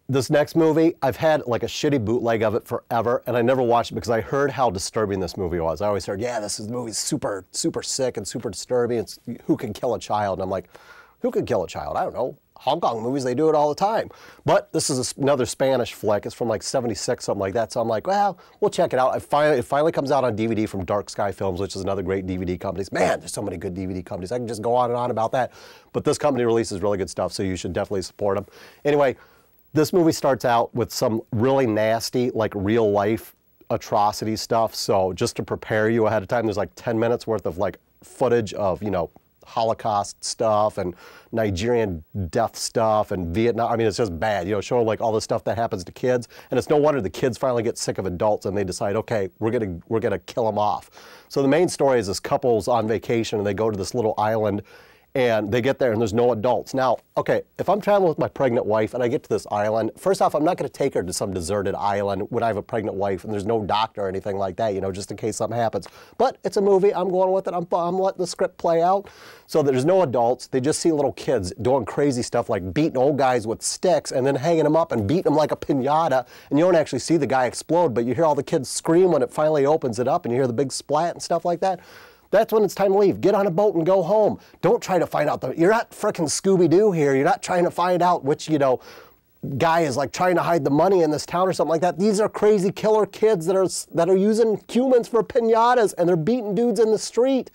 This next movie, I've had like a shitty bootleg of it forever, and I never watched it because I heard how disturbing this movie was. I always heard, yeah, this movie's super sick and super disturbing. It's Who Can Kill a Child? And I'm like, who can kill a child? I don't know. Hong Kong movies, they do it all the time. But this is another Spanish flick. It's from like '76, something like that. So I'm like, well, we'll check it out. It finally comes out on DVD from Dark Sky Films, which is another great DVD company. Man, there's so many good DVD companies. I can just go on and on about that. But this company releases really good stuff, so you should definitely support them. Anyway, this movie starts out with some really nasty, like real life atrocity stuff. So just to prepare you ahead of time, there's like 10 minutes worth of like footage of, you know, Holocaust stuff and Nigerian death stuff and Vietnam. I mean, it's just bad, you know, showing like all the stuff that happens to kids. And it's no wonder the kids finally get sick of adults and they decide, okay, we're gonna kill them off. So the main story is this couple's on vacation and they go to this little island and they get there and there's no adults. Now, okay, if I'm traveling with my pregnant wife and I get to this island, first off, I'm not gonna take her to some deserted island when I have a pregnant wife and there's no doctor or anything like that, you know, just in case something happens. But it's a movie, I'm going with it, I'm letting the script play out. So there's no adults, they just see little kids doing crazy stuff like beating old guys with sticks and then hanging them up and beating them like a piñata, and you don't actually see the guy explode, but you hear all the kids scream when it finally opens it up and you hear the big splat and stuff like that. That's when it's time to leave. Get on a boat and go home. Don't try to find out you're not frickin' Scooby-Doo here. You're not trying to find out which, you know, guy is like trying to hide the money in this town or something like that. These are crazy killer kids that are using humans for piñatas and they're beating dudes in the street.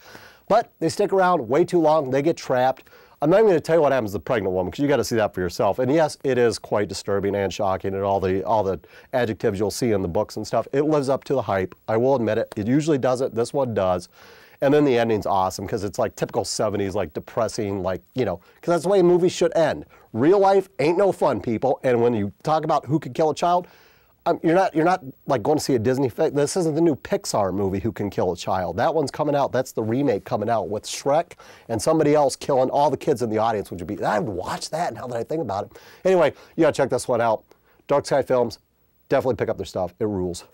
But they stick around way too long. They get trapped. I'm not even going to tell you what happens to the pregnant woman because you got to see that for yourself. And yes, it is quite disturbing and shocking and all the adjectives you'll see in the books and stuff. It lives up to the hype. I will admit it. It usually doesn't. This one does. And then the ending's awesome because it's like typical 70s, like depressing, like, you know, because that's the way movies should end. Real life ain't no fun, people. And when you talk about Who Could Kill a Child, you're not like going to see a Disney film. This isn't the new Pixar movie, Who Can Kill a Child. That one's coming out. That's the remake coming out with Shrek and somebody else killing all the kids in the audience, which would be, I'd watch that now that I think about it. Anyway, you gotta check this one out. Dark Sky Films, definitely pick up their stuff. It rules.